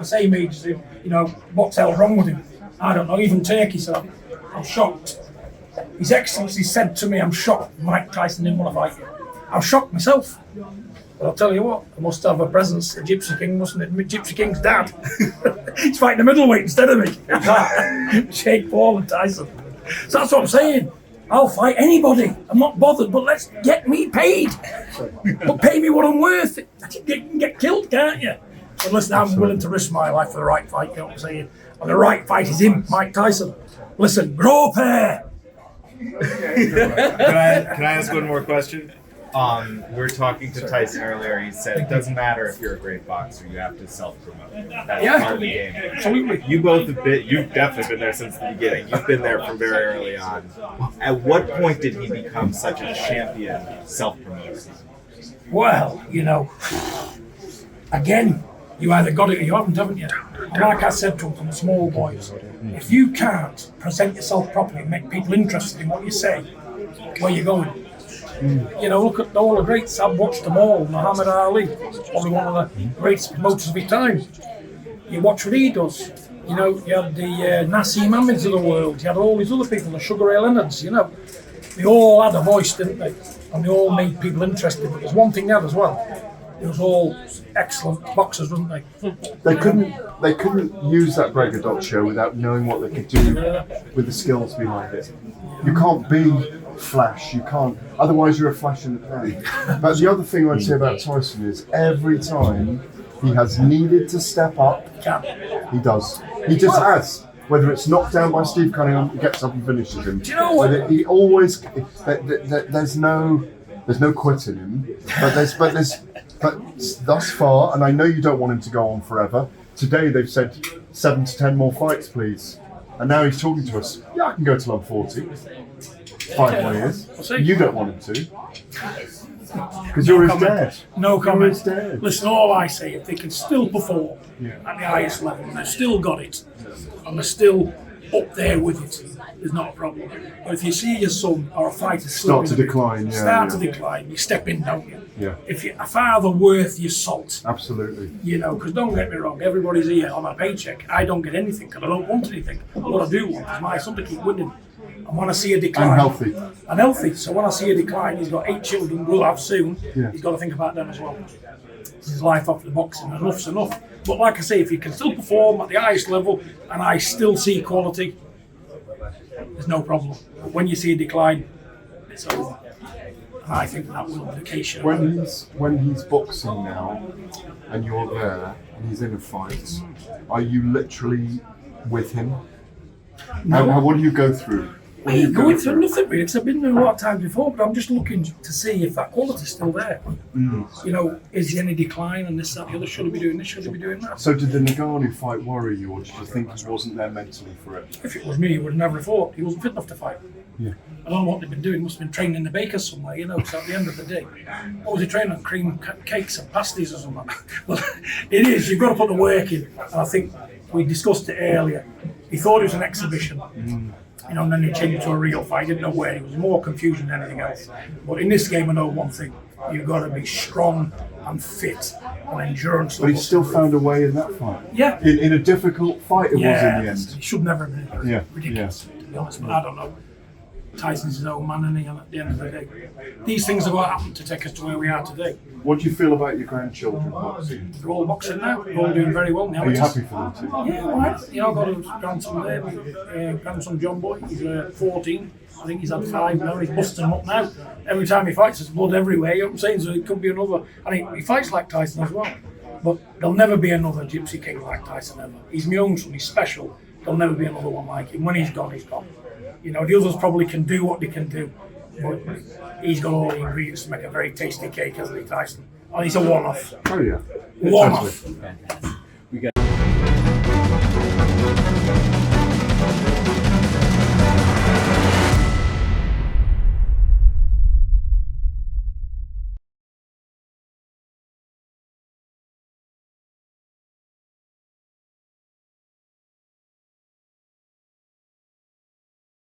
the same age as him. You know, what the hell's wrong with him? I don't know. Even Turkey said, I'm shocked. His Excellency said to me, I'm shocked Mike Tyson didn't want to fight you. I'm shocked myself. But I'll tell you what, I must have a presence, a Gypsy King, mustn't it? Gypsy King's dad. He's fighting the middleweight instead of me. Jake Paul and Tyson. So that's what I'm saying. I'll fight anybody. I'm not bothered, but let's get me paid. But pay me what I'm worth. You can get killed, can't you? But listen, I'm willing to risk my life for the right fight, you know what I'm saying? And the right fight is him, Mike Tyson. Listen, grow up hair. Can I ask one more question? We were talking to Tyson earlier. He said it doesn't matter if you're a great boxer, you have to self-promote. That's part of the game. Absolutely. You've definitely been there since the beginning. You've been there from very early on. At what point did he become such a champion self-promoter? Well, you know, again, you either got it or you haven't you? And like I said to him from the small boys, if you can't present yourself properly and make people interested in what you say, where you going? You know, look at all the greats. I've watched them all. Muhammad Ali, probably one of the greatest promoters of his time. You watch what he does. You know, you had the Nassim Ahmeds of the world. You had all these other people, the Sugar Ray Leonards, you know. They all had a voice, didn't they? And they all made people interested. But there's one thing they had as well. It was all excellent boxers, wasn't they? They couldn't use that braggadocio without knowing what they could do with the skills behind it. You can't be flash, you can't, otherwise you're a flash in the pan. But the other thing I'd say about Tyson is every time he has needed to step up, he does. He just has. Whether it's knocked down by Steve Cunningham, he gets up and finishes him. Do you know what? He always, there's no quit in him, but thus far, and I know you don't want him to go on forever. Today they've said 7 to 10 more fights, please. And now he's talking to us. Yeah, I can go till I'm 40. 5 more years. You don't want him to. Because you're his dad. No comment. You're his dad. Listen, all I say, if they can still perform at the highest level, and they've still got it, and they're still up there with it, there's not a problem. But if you see your son or a fighter start to decline, you step in, don't you? Yeah. If you're a father worth your salt. Absolutely. You know, because don't get me wrong, everybody's here on a paycheck. I don't get anything because I don't want anything. What I do want is my son to keep winning. And when I see a decline... And healthy. So when I see a decline, he's got 8 children, will have soon, he's got to think about them as well. His life after the boxing, enough's enough. But like I say, if you can still perform at the highest level and I still see quality, there's no problem. But when you see a decline, it's over. And I think that will be the case. When he's boxing now and you're there and he's in a fight, are you literally with him? No. What do you go through? I ain't going through nothing really, because I've been there a lot of times before, but I'm just looking to see if that quality's still there. You know, is there any decline and this, that, the other? Should he be doing this? Should he be doing that? So did the Ngannou fight worry you, or did you think he wasn't there mentally for it? If it was me, he would have never fought. He wasn't fit enough to fight. Yeah. I don't know what they've been doing. Must have been training in the baker somewhere, you know, so at the end of the day. What was he training on? Cream cakes and pasties or something? Well, it is. You've got to put the work in. And I think we discussed it earlier. He thought it was an exhibition. You know, and then he changed it to a real fight. He didn't know where. It was more confusion than anything else. But in this game, I know one thing. You've got to be strong and fit and endurance. But he still found a way in that fight. Yeah. In a difficult fight it was in the end. He should never have been. Yeah. Ridiculous, to be honest. But I don't know. Tyson's his own man, and at the end of the day, these things have all happened to take us to where we are today. What do you feel about your grandchildren boxing? They're all boxing now. They're all doing very well now. Are you happy for them too? Yeah, all right. You know, I've got a grandson there, grandson John Boy. He's 14. I think he's had 5 now. He's busting them up now. Every time he fights, there's blood everywhere. You know what I'm saying? So it could be another. And he fights like Tyson as well. But there'll never be another Gypsy King like Tyson ever. He's my own son. He's special. There'll never be another one like him. When he's gone, he's gone. You know, the others probably can do what they can do, but he's got all the ingredients to make a very tasty cake, hasn't he, Tyson? And he's a one-off. Oh yeah. One-off.